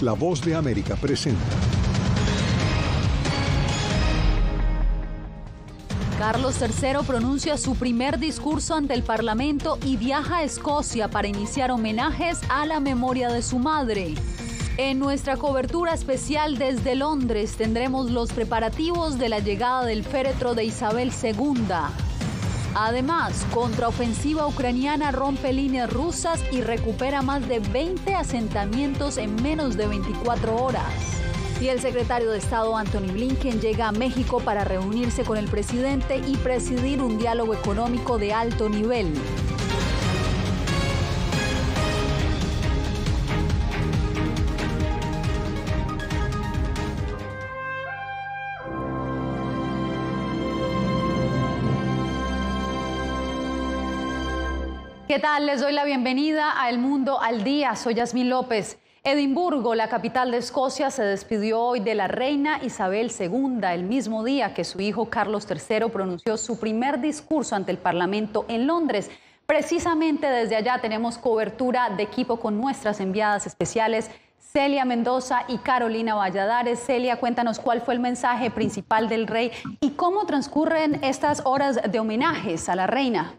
La Voz de América presenta. Carlos III pronuncia su primer discurso ante el Parlamento y viaja a Escocia para iniciar homenajes a la memoria de su madre. En nuestra cobertura especial desde Londres tendremos los preparativos de la llegada del féretro de Isabel II. Además, contraofensiva ucraniana rompe líneas rusas y recupera más de 20 asentamientos en menos de 24 horas. Y el secretario de Estado Antony Blinken llega a México para reunirse con el presidente y presidir un diálogo económico de alto nivel. ¿Qué tal? Les doy la bienvenida a El Mundo al Día. Soy Yasmín López. Edimburgo, la capital de Escocia, se despidió hoy de la reina Isabel II, el mismo día que su hijo Carlos III pronunció su primer discurso ante el Parlamento en Londres. Precisamente desde allá tenemos cobertura de equipo con nuestras enviadas especiales, Celia Mendoza y Carolina Valladares. Celia, cuéntanos cuál fue el mensaje principal del rey y cómo transcurren estas horas de homenajes a la reina.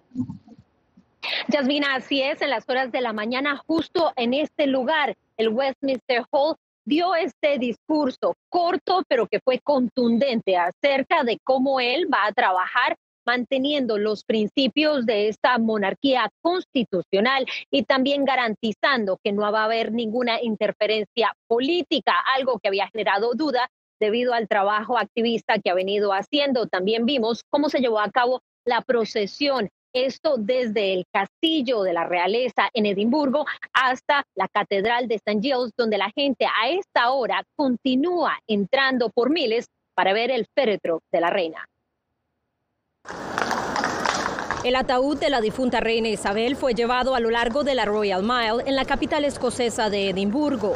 Yasmina, así es, en las horas de la mañana, justo en este lugar, el Westminster Hall dio este discurso corto, pero que fue contundente acerca de cómo él va a trabajar manteniendo los principios de esta monarquía constitucional y también garantizando que no va a haber ninguna interferencia política, algo que había generado duda debido al trabajo activista que ha venido haciendo. También vimos cómo se llevó a cabo la procesión. Esto desde el castillo de la realeza en Edimburgo hasta la catedral de St. Giles, donde la gente a esta hora continúa entrando por miles para ver el féretro de la reina. El ataúd de la difunta reina Isabel fue llevado a lo largo de la Royal Mile en la capital escocesa de Edimburgo.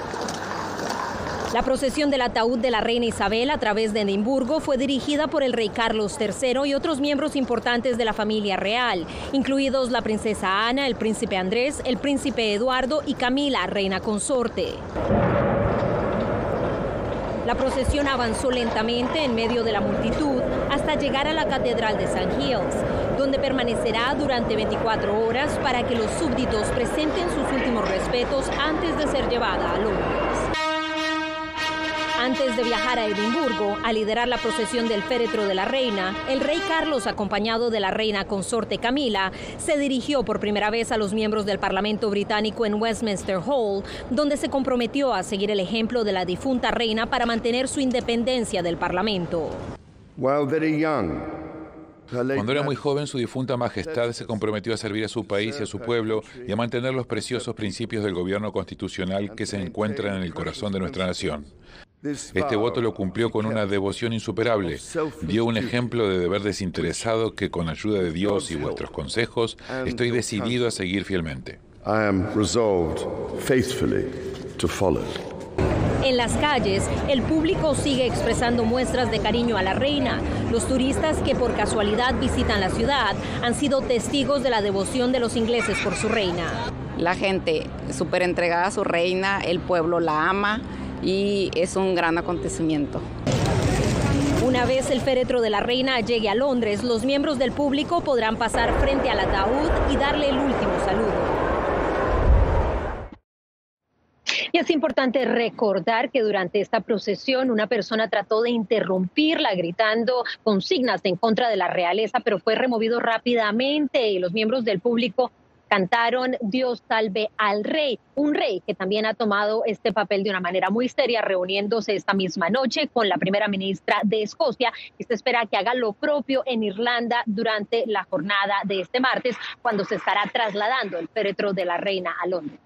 La procesión del ataúd de la reina Isabel a través de Edimburgo fue dirigida por el rey Carlos III y otros miembros importantes de la familia real, incluidos la princesa Ana, el príncipe Andrés, el príncipe Eduardo y Camila, reina consorte. La procesión avanzó lentamente en medio de la multitud hasta llegar a la catedral de St. Giles, donde permanecerá durante 24 horas para que los súbditos presenten sus últimos respetos antes de ser llevada a Londres. Antes de viajar a Edimburgo a liderar la procesión del féretro de la reina, el rey Carlos, acompañado de la reina consorte Camila, se dirigió por primera vez a los miembros del Parlamento británico en Westminster Hall, donde se comprometió a seguir el ejemplo de la difunta reina para mantener su independencia del Parlamento. Cuando era muy joven, su difunta majestad se comprometió a servir a su país y a su pueblo y a mantener los preciosos principios del gobierno constitucional que se encuentran en el corazón de nuestra nación. Este voto lo cumplió con una devoción insuperable. Dio un ejemplo de deber desinteresado que, con ayuda de Dios y vuestros consejos, estoy decidido a seguir fielmente. En las calles, el público sigue expresando muestras de cariño a la reina. Los turistas que por casualidad visitan la ciudad han sido testigos de la devoción de los ingleses por su reina. La gente súper entregada a su reina, el pueblo la ama y es un gran acontecimiento. Una vez el féretro de la reina llegue a Londres, los miembros del público podrán pasar frente al ataúd y darle el último saludo. Y es importante recordar que durante esta procesión una persona trató de interrumpirla gritando consignas en contra de la realeza, pero fue removido rápidamente y los miembros del público cantaron Dios salve al rey, un rey que también ha tomado este papel de una manera muy seria, reuniéndose esta misma noche con la primera ministra de Escocia y se espera que haga lo propio en Irlanda durante la jornada de este martes, cuando se estará trasladando el féretro de la reina a Londres.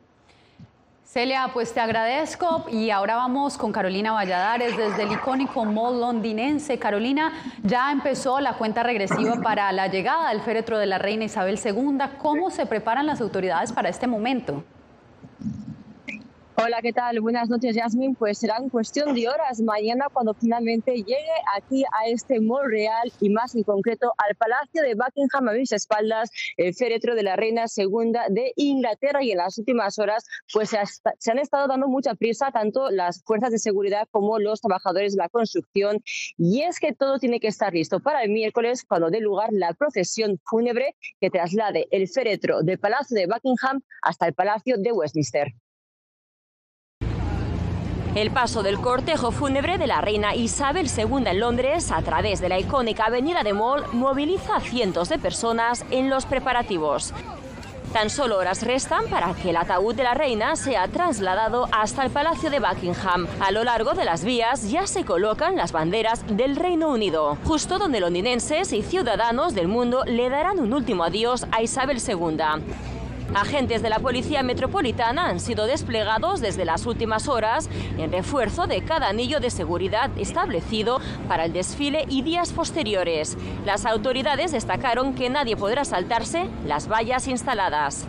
Celia, pues te agradezco y ahora vamos con Carolina Valladares desde el icónico mall londinense. Carolina, ya empezó la cuenta regresiva para la llegada del féretro de la reina Isabel II. ¿Cómo se preparan las autoridades para este momento? Hola, ¿qué tal? Buenas noches, Yasmin. Pues será en cuestión de horas mañana cuando finalmente llegue aquí a este Mall Real y más en concreto al Palacio de Buckingham a mis espaldas, el féretro de la reina segunda de Inglaterra. Y en las últimas horas pues se han estado dando mucha prisa tanto las fuerzas de seguridad como los trabajadores de la construcción. Y es que todo tiene que estar listo para el miércoles cuando dé lugar la procesión fúnebre que traslade el féretro del Palacio de Buckingham hasta el Palacio de Westminster. El paso del cortejo fúnebre de la reina Isabel II en Londres a través de la icónica avenida de Mall moviliza a cientos de personas en los preparativos. Tan solo horas restan para que el ataúd de la reina sea trasladado hasta el Palacio de Buckingham. A lo largo de las vías ya se colocan las banderas del Reino Unido, justo donde londinenses y ciudadanos del mundo le darán un último adiós a Isabel II. Agentes de la Policía Metropolitana han sido desplegados desde las últimas horas en refuerzo de cada anillo de seguridad establecido para el desfile y días posteriores. Las autoridades destacaron que nadie podrá saltarse las vallas instaladas.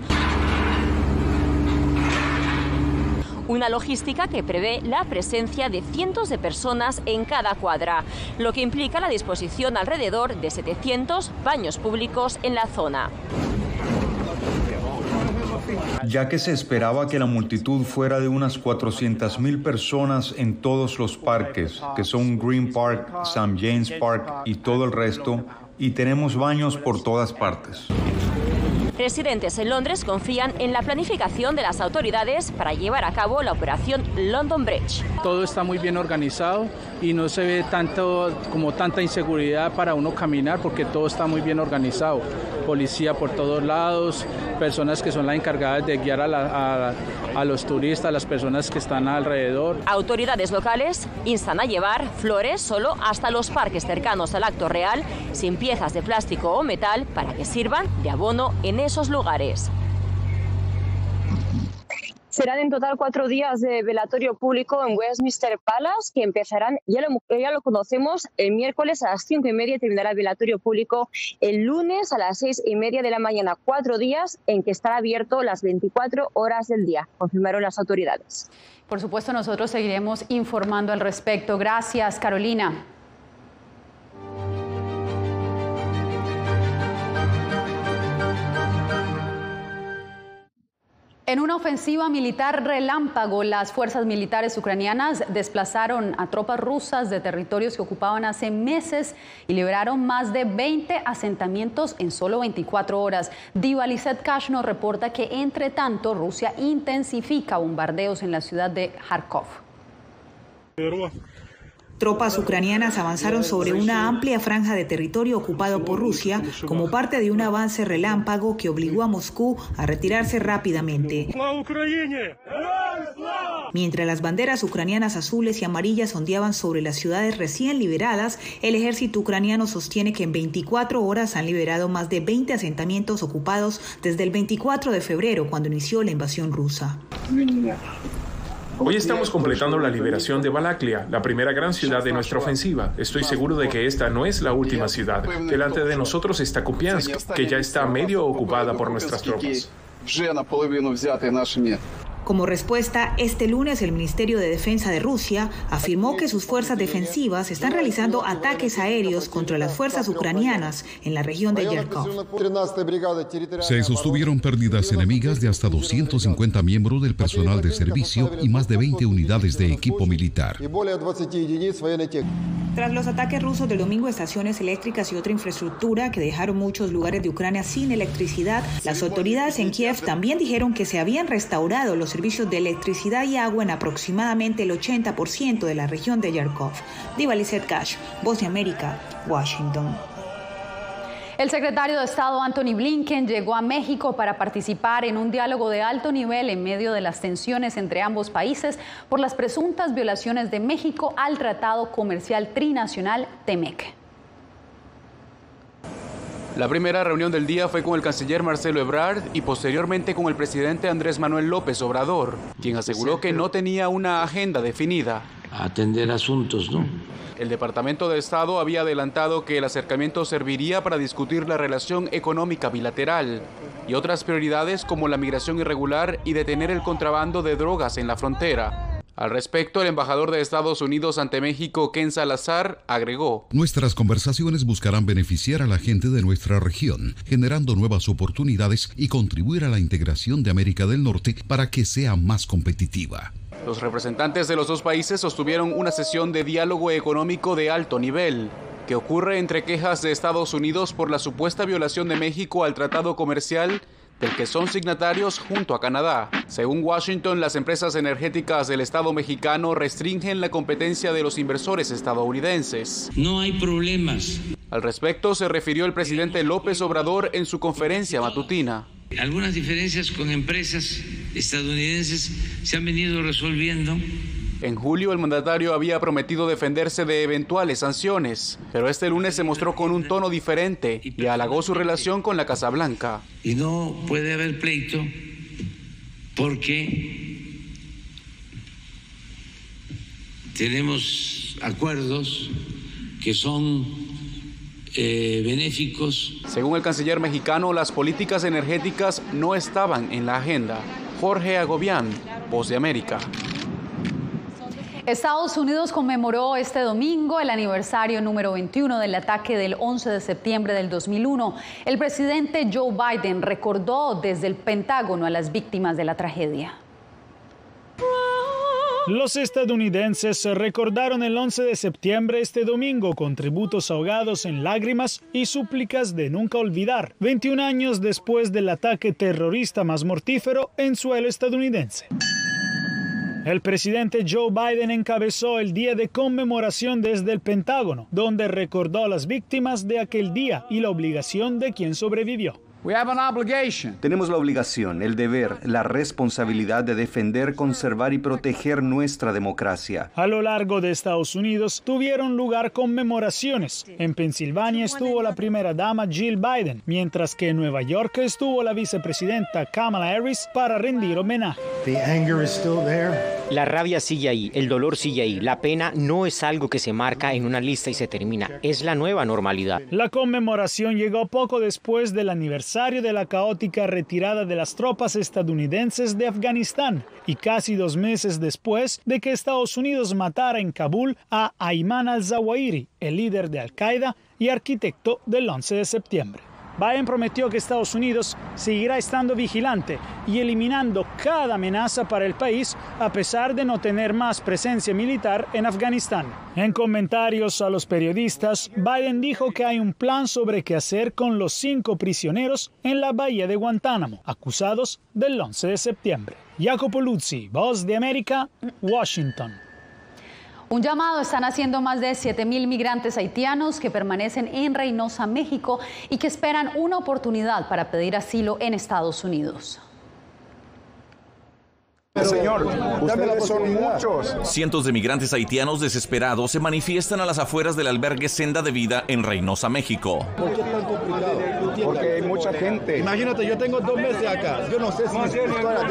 Una logística que prevé la presencia de cientos de personas en cada cuadra, lo que implica la disposición alrededor de 700 baños públicos en la zona. Ya que se esperaba que la multitud fuera de unas 400.000 personas en todos los parques, que son Green Park, St. James Park y todo el resto, y tenemos baños por todas partes. Residentes en Londres confían en la planificación de las autoridades para llevar a cabo la operación London Bridge. Todo está muy bien organizado y no se ve tanta inseguridad para uno caminar porque todo está muy bien organizado. Policía por todos lados, personas que son las encargadas de guiar a los turistas, las personas que están alrededor. Autoridades locales instan a llevar flores solo hasta los parques cercanos al acto real, sin piezas de plástico o metal, para que sirvan de abono en esos lugares. Serán en total 4 días de velatorio público en Westminster Palace, que empezarán, ya lo conocemos, el miércoles a las 5:30 y terminará el velatorio público el lunes a las 6:30 de la mañana. 4 días en que estará abierto las 24 horas del día, confirmaron las autoridades. Por supuesto, nosotros seguiremos informando al respecto. Gracias, Carolina. En una ofensiva militar relámpago, las fuerzas militares ucranianas desplazaron a tropas rusas de territorios que ocupaban hace meses y liberaron más de 20 asentamientos en solo 24 horas. Diva Lizeth Cash nos reporta que, entre tanto, Rusia intensifica bombardeos en la ciudad de Kharkov. Tropas ucranianas avanzaron sobre una amplia franja de territorio ocupado por Rusia como parte de un avance relámpago que obligó a Moscú a retirarse rápidamente. Mientras las banderas ucranianas azules y amarillas ondeaban sobre las ciudades recién liberadas, el ejército ucraniano sostiene que en 24 horas han liberado más de 20 asentamientos ocupados desde el 24 de febrero, cuando inició la invasión rusa. Hoy estamos completando la liberación de Balaklia, la primera gran ciudad de nuestra ofensiva. Estoy seguro de que esta no es la última ciudad. Delante de nosotros está Kupiansk, que ya está medio ocupada por nuestras tropas. Como respuesta, este lunes el Ministerio de Defensa de Rusia afirmó que sus fuerzas defensivas están realizando ataques aéreos contra las fuerzas ucranianas en la región de Kharkov. Se sostuvieron pérdidas enemigas de hasta 250 miembros del personal de servicio y más de 20 unidades de equipo militar. Tras los ataques rusos del domingo, estaciones eléctricas y otra infraestructura que dejaron muchos lugares de Ucrania sin electricidad, las autoridades en Kiev también dijeron que se habían restaurado los servicios de electricidad y agua en aproximadamente el 80% de la región de Kharkov. Diva Lizeth Cash, Voz de América, Washington. El secretario de Estado Antony Blinken llegó a México para participar en un diálogo de alto nivel en medio de las tensiones entre ambos países por las presuntas violaciones de México al Tratado Comercial Trinacional TEMEC. La primera reunión del día fue con el canciller Marcelo Ebrard y posteriormente con el presidente Andrés Manuel López Obrador, quien aseguró que no tenía una agenda definida. atender asuntos, ¿no? El Departamento de Estado había adelantado que el acercamiento serviría para discutir la relación económica bilateral y otras prioridades como la migración irregular y detener el contrabando de drogas en la frontera. Al respecto, el embajador de Estados Unidos ante México, Ken Salazar, agregó: Nuestras conversaciones buscarán beneficiar a la gente de nuestra región, generando nuevas oportunidades y contribuir a la integración de América del Norte para que sea más competitiva. Los representantes de los dos países sostuvieron una sesión de diálogo económico de alto nivel, que ocurre entre quejas de Estados Unidos por la supuesta violación de México al tratado comercial del que son signatarios junto a Canadá. Según Washington, las empresas energéticas del Estado mexicano restringen la competencia de los inversores estadounidenses. No hay problemas. Al respecto, se refirió el presidente López Obrador en su conferencia matutina. Algunas diferencias con empresas estadounidenses se han venido resolviendo. En julio, el mandatario había prometido defenderse de eventuales sanciones, pero este lunes se mostró con un tono diferente y halagó su relación con la Casa Blanca. Y no puede haber pleito porque tenemos acuerdos que son benéficos. Según el canciller mexicano, las políticas energéticas no estaban en la agenda. Jorge Agobián, Voz de América. Estados Unidos conmemoró este domingo el aniversario número 21 del ataque del 11 de septiembre del 2001. El presidente Joe Biden recordó desde el Pentágono a las víctimas de la tragedia. Los estadounidenses recordaron el 11 de septiembre este domingo con tributos ahogados en lágrimas y súplicas de nunca olvidar, 21 años después del ataque terrorista más mortífero en suelo estadounidense. El presidente Joe Biden encabezó el día de conmemoración desde el Pentágono, donde recordó a las víctimas de aquel día y la obligación de quien sobrevivió. Tenemos la obligación, el deber, la responsabilidad de defender, conservar y proteger nuestra democracia. A lo largo de Estados Unidos tuvieron lugar conmemoraciones. En Pensilvania estuvo la primera dama Jill Biden, mientras que en Nueva York estuvo la vicepresidenta Kamala Harris para rendir homenaje. La rabia sigue ahí, el dolor sigue ahí. La pena no es algo que se marca en una lista y se termina. Es la nueva normalidad. La conmemoración llegó poco después del aniversario de la caótica retirada de las tropas estadounidenses de Afganistán y casi 2 meses después de que Estados Unidos matara en Kabul a Ayman al-Zawahiri, el líder de Al-Qaeda y arquitecto del 11 de septiembre. Biden prometió que Estados Unidos seguirá estando vigilante y eliminando cada amenaza para el país a pesar de no tener más presencia militar en Afganistán. En comentarios a los periodistas, Biden dijo que hay un plan sobre qué hacer con los 5 prisioneros en la bahía de Guantánamo, acusados del 11 de septiembre. Jacopo Luzzi, Voz de América, Washington. Un llamado están haciendo más de 7,000 migrantes haitianos que permanecen en Reynosa, México, y que esperan una oportunidad para pedir asilo en Estados Unidos. Señor, ustedes son muchos. Cientos de migrantes haitianos desesperados se manifiestan a las afueras del albergue Senda de Vida en Reynosa, México. ¿Por qué tan complicado? Porque hay mucha gente. Imagínate, yo tengo 2 meses acá. Yo no sé si estoy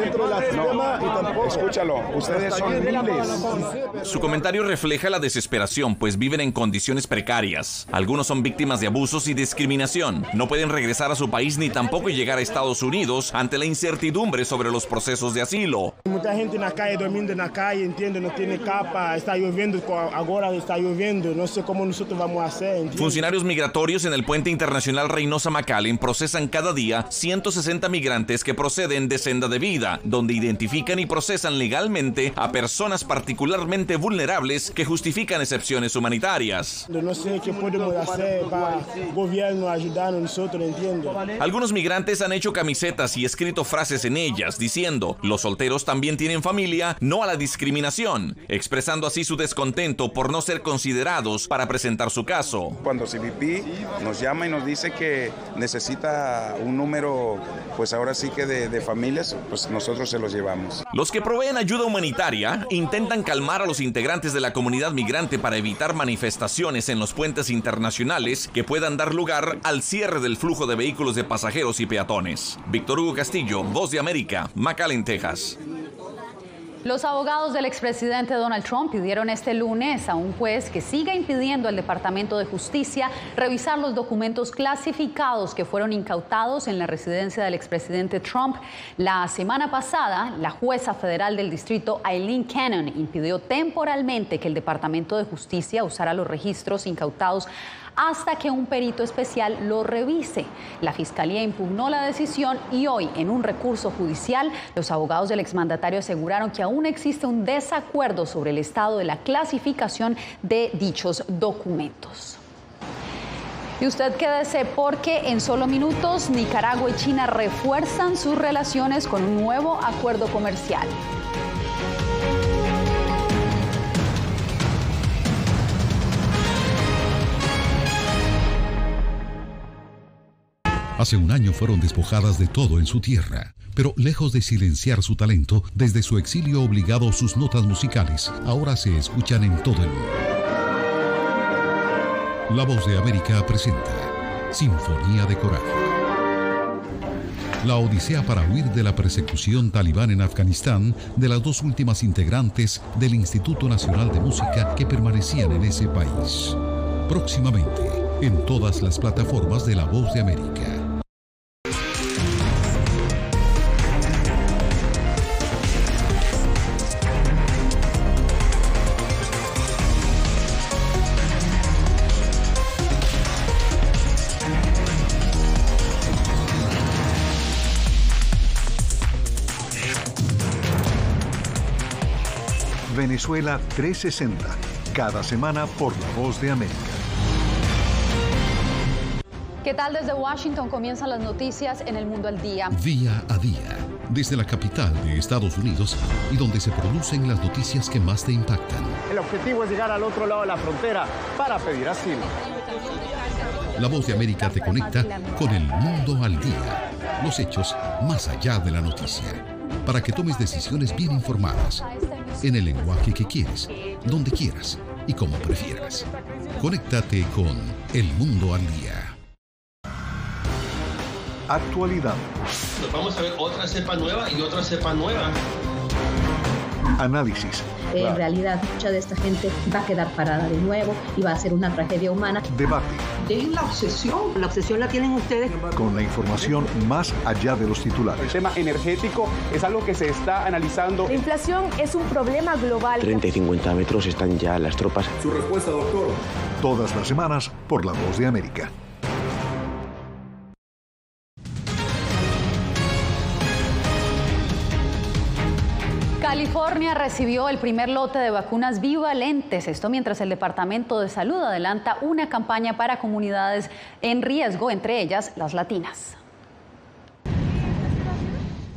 dentro de la sistema y tampoco. Escúchalo, ustedes son miles. Su comentario refleja la desesperación, pues viven en condiciones precarias. Algunos son víctimas de abusos y discriminación. No pueden regresar a su país ni tampoco llegar a Estados Unidos ante la incertidumbre sobre los procesos de asilo. Mucha gente en la calle, durmiendo en la calle, entiende, no tiene capa, está lloviendo, ahora está lloviendo, no sé cómo nosotros vamos a hacer. ¿Entiende? Funcionarios migratorios en el puente internacional Reynosa-McAllen procesan cada día 160 migrantes que proceden de Senda de Vida, donde identifican y procesan legalmente a personas particularmente vulnerables que justifican excepciones humanitarias. No sé qué podemos hacer para el gobierno ayudarnos nosotros, ¿entiende? Algunos migrantes han hecho camisetas y escrito frases en ellas diciendo: los solteros también tienen familia, no a la discriminación, expresando así su descontento por no ser considerados para presentar su caso. Cuando CBP nos llama y nos dice que necesita un número, pues ahora sí que de familias, pues nosotros se los llevamos. Los que proveen ayuda humanitaria intentan calmar a los integrantes de la comunidad migrante para evitar manifestaciones en los puentes internacionales que puedan dar lugar al cierre del flujo de vehículos de pasajeros y peatones. Víctor Hugo Castillo, Voz de América, McAllen, Texas. Los abogados del expresidente Donald Trump pidieron este lunes a un juez que siga impidiendo al Departamento de Justicia revisar los documentos clasificados que fueron incautados en la residencia del expresidente Trump. La semana pasada, la jueza federal del distrito Eileen Cannon impidió temporalmente que el Departamento de Justicia usara los registros incautados hasta que un perito especial lo revise. La Fiscalía impugnó la decisión y hoy, en un recurso judicial, los abogados del exmandatario aseguraron que aún existe un desacuerdo sobre el estado de la clasificación de dichos documentos. Y usted quédese porque en solo minutos Nicaragua y China refuerzan sus relaciones con un nuevo acuerdo comercial. Hace un año fueron despojadas de todo en su tierra, pero lejos de silenciar su talento, desde su exilio obligado sus notas musicales ahora se escuchan en todo el mundo. La Voz de América presenta Sinfonía de Coraje. La odisea para huir de la persecución talibán en Afganistán de las dos últimas integrantes del Instituto Nacional de Música que permanecían en ese país. Próximamente, en todas las plataformas de La Voz de América. Venezuela 360, cada semana por La Voz de América. ¿Qué tal? Desde Washington comienzan las noticias en El Mundo al Día. Día a día, desde la capital de Estados Unidos y donde se producen las noticias que más te impactan. El objetivo es llegar al otro lado de la frontera para pedir asilo. La Voz de América te conecta con El Mundo al Día. Los hechos más allá de la noticia. Para que tomes decisiones bien informadas. En el lenguaje que quieres, donde quieras y como prefieras. Conéctate con El Mundo al Día. Actualidad. Nos vamos a ver otra cepa nueva y otra cepa nueva. Análisis. En realidad, mucha de esta gente va a quedar parada de nuevo y va a ser una tragedia humana. Debate. Dejen la obsesión. La obsesión la tienen ustedes. Con la información más allá de los titulares. El tema energético es algo que se está analizando. La inflación es un problema global. 30 y 50 metros están ya las tropas. Su respuesta, doctor. Todas las semanas por La Voz de América. California recibió el primer lote de vacunas bivalentes, esto mientras el Departamento de Salud adelanta una campaña para comunidades en riesgo, entre ellas las latinas.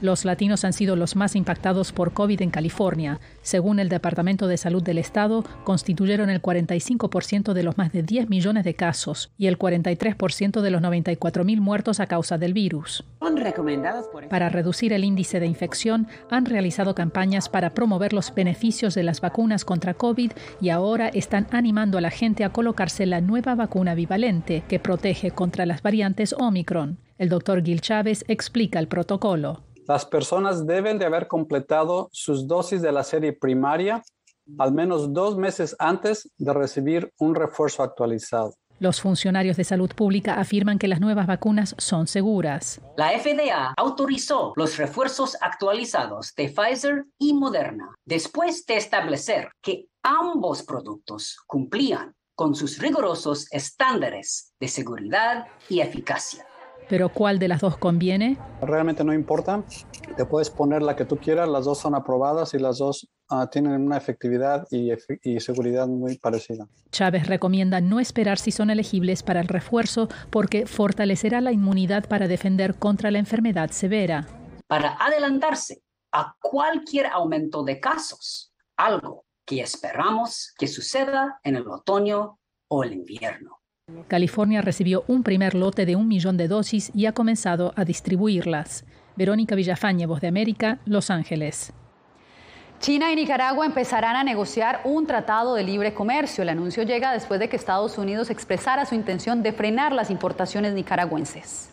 Los latinos han sido los más impactados por COVID en California. Según el Departamento de Salud del Estado, constituyeron el 45% de los más de 10 millones de casos y el 43% de los 94,000 muertos a causa del virus. Para reducir el índice de infección, han realizado campañas para promover los beneficios de las vacunas contra COVID y ahora están animando a la gente a colocarse la nueva vacuna bivalente que protege contra las variantes Omicron. El doctor Gil Chávez explica el protocolo. Las personas deben de haber completado sus dosis de la serie primaria al menos 2 meses antes de recibir un refuerzo actualizado. Los funcionarios de salud pública afirman que las nuevas vacunas son seguras. La FDA autorizó los refuerzos actualizados de Pfizer y Moderna después de establecer que ambos productos cumplían con sus rigurosos estándares de seguridad y eficacia. ¿Pero cuál de las dos conviene? Realmente no importa. Te puedes poner la que tú quieras. Las dos son aprobadas y las dos tienen una efectividad y seguridad muy parecida. Chávez recomienda no esperar si son elegibles para el refuerzo porque fortalecerá la inmunidad para defender contra la enfermedad severa. Para adelantarse a cualquier aumento de casos, algo que esperamos que suceda en el otoño o el invierno. California recibió un primer lote de 1 millón de dosis y ha comenzado a distribuirlas. Verónica Villafañe, Voz de América, Los Ángeles. China y Nicaragua empezarán a negociar un tratado de libre comercio. El anuncio llega después de que Estados Unidos expresara su intención de frenar las importaciones nicaragüenses.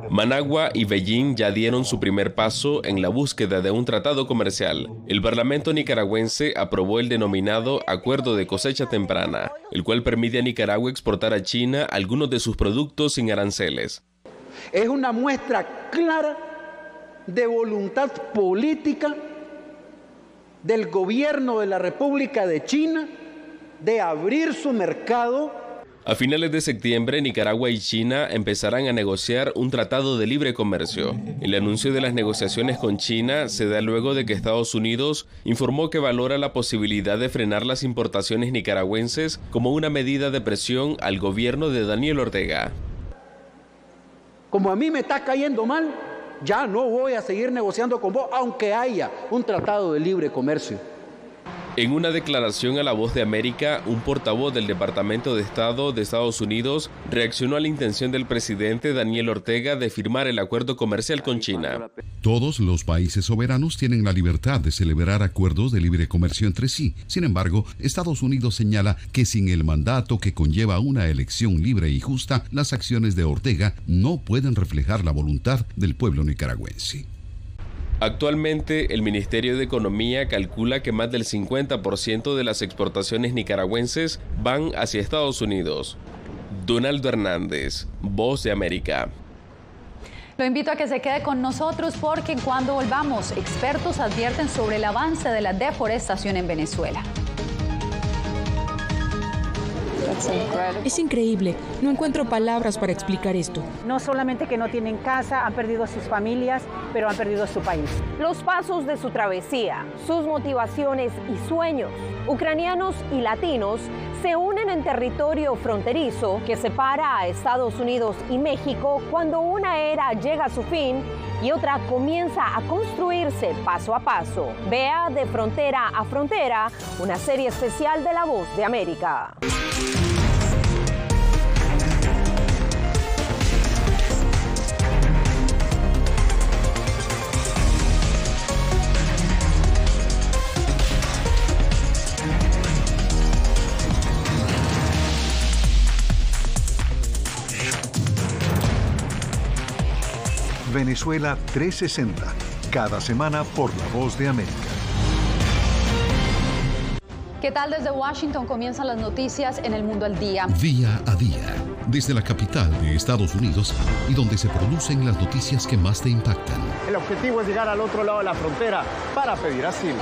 Managua y Beijing ya dieron su primer paso en la búsqueda de un tratado comercial. El Parlamento nicaragüense aprobó el denominado Acuerdo de Cosecha Temprana, el cual permite a Nicaragua exportar a China algunos de sus productos sin aranceles. Es una muestra clara de voluntad política del gobierno de la República de China de abrir su mercado. A finales de septiembre, Nicaragua y China empezarán a negociar un tratado de libre comercio. El anuncio de las negociaciones con China se da luego de que Estados Unidos informó que valora la posibilidad de frenar las importaciones nicaragüenses como una medida de presión al gobierno de Daniel Ortega. Como a mí me está cayendo mal, ya no voy a seguir negociando con vos, aunque haya un tratado de libre comercio. En una declaración a La Voz de América, un portavoz del Departamento de Estado de Estados Unidos reaccionó a la intención del presidente Daniel Ortega de firmar el acuerdo comercial con China. Todos los países soberanos tienen la libertad de celebrar acuerdos de libre comercio entre sí. Sin embargo, Estados Unidos señala que sin el mandato que conlleva una elección libre y justa, las acciones de Ortega no pueden reflejar la voluntad del pueblo nicaragüense. Actualmente, el Ministerio de Economía calcula que más del 50% de las exportaciones nicaragüenses van hacia Estados Unidos. Donaldo Hernández, Voz de América. Lo invito a que se quede con nosotros porque cuando volvamos, expertos advierten sobre el avance de la deforestación en Venezuela. Es increíble, no encuentro palabras para explicar esto. No solamente que no tienen casa, han perdido a sus familias, pero han perdido su país. Los pasos de su travesía, sus motivaciones y sueños, ucranianos y latinos, se unen en territorio fronterizo que separa a Estados Unidos y México cuando una era llega a su fin y otra comienza a construirse paso a paso. Vea De Frontera a Frontera, una serie especial de La Voz de América. Venezuela 360, cada semana por La Voz de América. ¿Qué tal? Desde Washington comienzan las noticias en El Mundo al Día. Día a día, desde la capital de Estados Unidos y donde se producen las noticias que más te impactan. El objetivo es llegar al otro lado de la frontera para pedir asilo.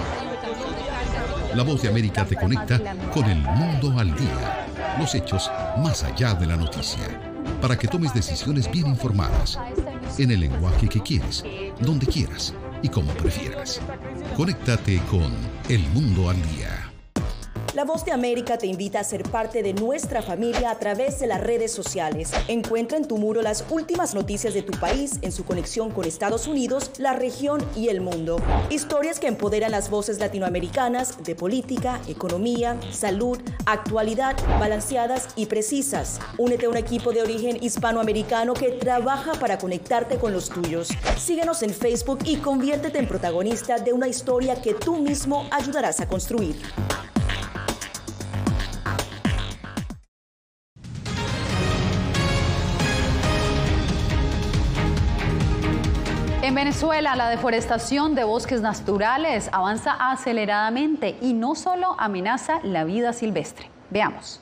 La Voz de América te conecta con El Mundo al Día. Los hechos más allá de la noticia. Para que tomes decisiones bien informadas. En el lenguaje que quieres, donde quieras y como prefieras. Conéctate con El Mundo al Día. La Voz de América te invita a ser parte de nuestra familia a través de las redes sociales. Encuentra en tu muro las últimas noticias de tu país en su conexión con Estados Unidos, la región y el mundo. Historias que empoderan las voces latinoamericanas de política, economía, salud, actualidad, balanceadas y precisas. Únete a un equipo de origen hispanoamericano que trabaja para conectarte con los tuyos. Síguenos en Facebook y conviértete en protagonista de una historia que tú mismo ayudarás a construir. En Venezuela, la deforestación de bosques naturales avanza aceleradamente y no solo amenaza la vida silvestre. Veamos.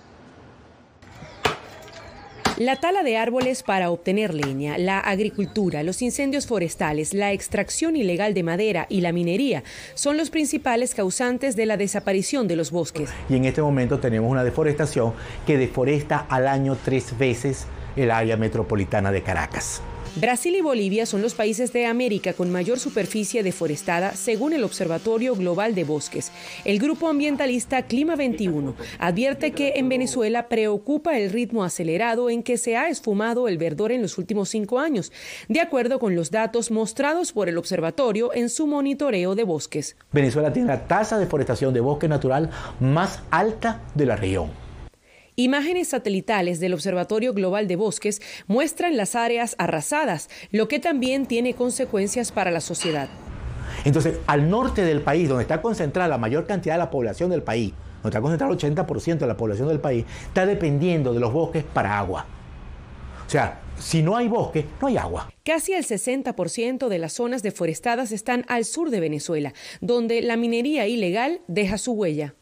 La tala de árboles para obtener leña, la agricultura, los incendios forestales, la extracción ilegal de madera y la minería son los principales causantes de la desaparición de los bosques. Y en este momento tenemos una deforestación que deforesta al año 3 veces el área metropolitana de Caracas. Brasil y Bolivia son los países de América con mayor superficie deforestada según el Observatorio Global de Bosques. El grupo ambientalista Clima 21 advierte que en Venezuela preocupa el ritmo acelerado en que se ha esfumado el verdor en los últimos 5 años, de acuerdo con los datos mostrados por el observatorio en su monitoreo de bosques. Venezuela tiene la tasa de deforestación de bosque natural más alta de la región. Imágenes satelitales del Observatorio Global de Bosques muestran las áreas arrasadas, lo que también tiene consecuencias para la sociedad. Entonces, al norte del país, donde está concentrada la mayor cantidad de la población del país, donde está concentrado el 80% de la población del país, está dependiendo de los bosques para agua. O sea, si no hay bosque, no hay agua. Casi el 60% de las zonas deforestadas están al sur de Venezuela, donde la minería ilegal deja su huella.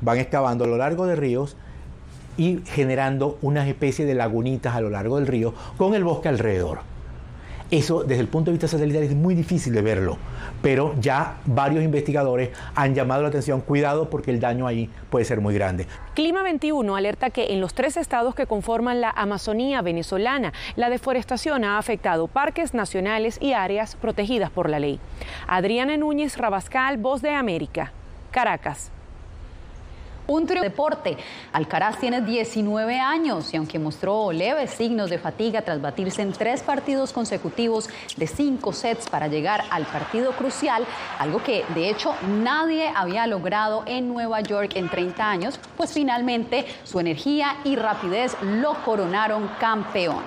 Van excavando a lo largo de ríos y generando unas especies de lagunitas a lo largo del río con el bosque alrededor. Eso, desde el punto de vista satelital, es muy difícil de verlo, pero ya varios investigadores han llamado la atención, cuidado porque el daño ahí puede ser muy grande. Clima 21 alerta que en los 3 estados que conforman la Amazonía venezolana, la deforestación ha afectado parques nacionales y áreas protegidas por la ley. Adriana Núñez Rabascal, Voz de América, Caracas. Un deporte. Alcaraz tiene 19 años y aunque mostró leves signos de fatiga tras batirse en 3 partidos consecutivos de 5 sets para llegar al partido crucial, algo que de hecho nadie había logrado en Nueva York en 30 años, pues finalmente su energía y rapidez lo coronaron campeón.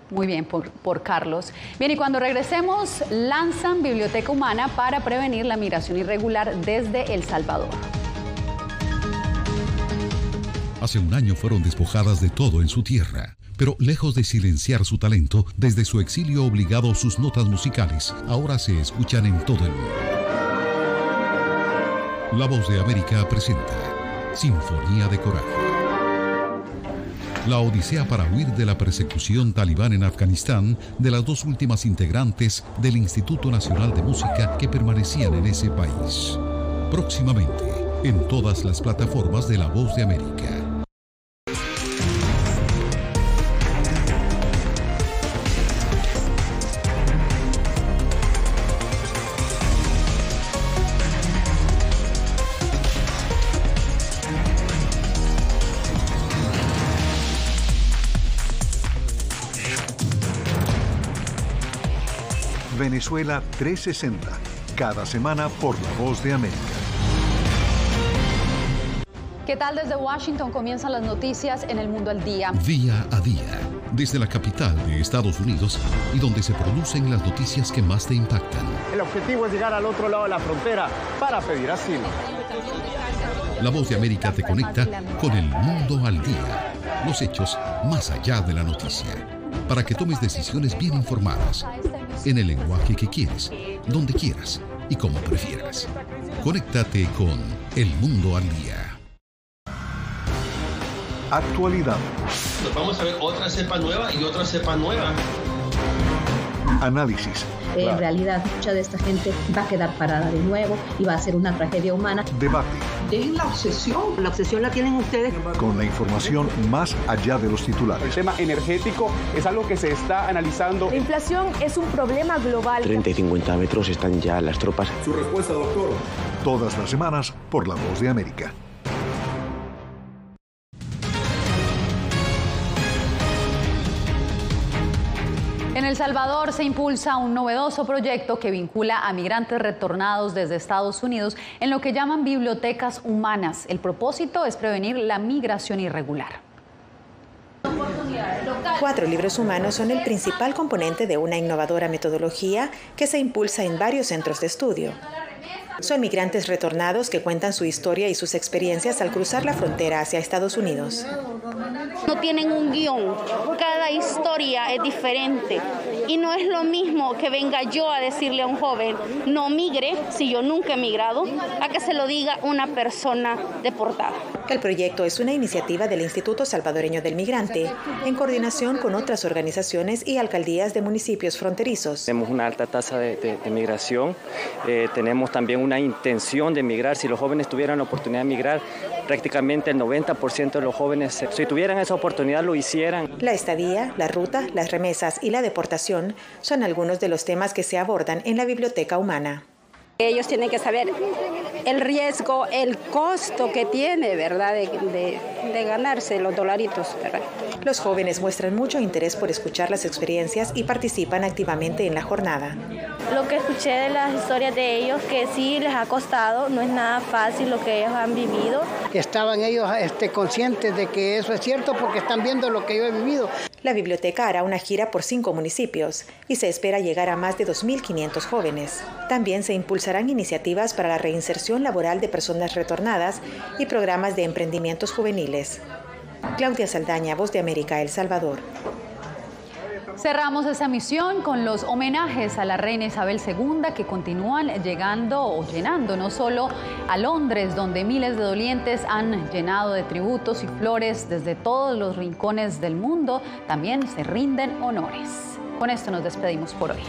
Muy bien por Carlos. Bien, y cuando regresemos, lanzan Biblioteca Humana para prevenir la migración irregular desde El Salvador. Hace un año fueron despojadas de todo en su tierra, pero lejos de silenciar su talento, desde su exilio obligado sus notas musicales ahora se escuchan en todo el mundo. La Voz de América presenta Sinfonía de Coraje. La odisea para huir de la persecución talibán en Afganistán de las 2 últimas integrantes del Instituto Nacional de Música que permanecían en ese país. Próximamente, en todas las plataformas de La Voz de América. Venezuela 360, cada semana por La Voz de América. ¿Qué tal? Desde Washington comienzan las noticias en El Mundo al Día. Día a día, desde la capital de Estados Unidos y donde se producen las noticias que más te impactan. El objetivo es llegar al otro lado de la frontera para pedir asilo. La Voz de América te conecta con El Mundo al Día. Los hechos más allá de la noticia. Para que tomes decisiones bien informadas, en el lenguaje que quieres, donde quieras y como prefieras. Conéctate con El Mundo al Día. Actualidad. Nos vamos a ver otra cepa nueva y otra cepa nueva. Análisis. En realidad, mucha de esta gente va a quedar parada de nuevo y va a ser una tragedia humana. Debate. Dejen la obsesión. La obsesión la tienen ustedes. Con la información más allá de los titulares. El tema energético es algo que se está analizando. La inflación es un problema global. 30 y 50 metros están ya las tropas. Su respuesta, doctor. Todas las semanas por La Voz de América. En El Salvador se impulsa un novedoso proyecto que vincula a migrantes retornados desde Estados Unidos en lo que llaman bibliotecas humanas. El propósito es prevenir la migración irregular. 4 libros humanos son el principal componente de una innovadora metodología que se impulsa en varios centros de estudio. Son migrantes retornados que cuentan su historia y sus experiencias al cruzar la frontera hacia Estados Unidos. No tienen un guión, cada historia es diferente y no es lo mismo que venga yo a decirle a un joven no migre, si yo nunca he migrado, a que se lo diga una persona deportada. El proyecto es una iniciativa del Instituto Salvadoreño del Migrante, en coordinación con otras organizaciones y alcaldías de municipios fronterizos. Tenemos una alta tasa de migración, tenemos también una intención de migrar. Si los jóvenes tuvieran la oportunidad de migrar, prácticamente el 90% de los jóvenes, si tuvieran esa oportunidad, lo hicieran. La estadía, la ruta, las remesas y la deportación son algunos de los temas que se abordan en la Biblioteca Humana. Ellos tienen que saber el riesgo, el costo que tiene, ¿verdad?, de ganarse los dolaritos, ¿verdad? Los jóvenes muestran mucho interés por escuchar las experiencias y participan activamente en la jornada. Lo que escuché de las historias de ellos, que sí les ha costado, no es nada fácil lo que ellos han vivido. Estaban ellos conscientes de que eso es cierto porque están viendo lo que yo he vivido. La biblioteca hará una gira por 5 municipios y se espera llegar a más de 2.500 jóvenes. También se impulsarán iniciativas para la reinserción laboral de personas retornadas y programas de emprendimientos juveniles. Claudia Saldaña, Voz de América, El Salvador. Cerramos esta misión con los homenajes a la reina Isabel II que continúan llegando o llenando no solo a Londres, donde miles de dolientes han llenado de tributos y flores desde todos los rincones del mundo, también se rinden honores. Con esto nos despedimos por hoy.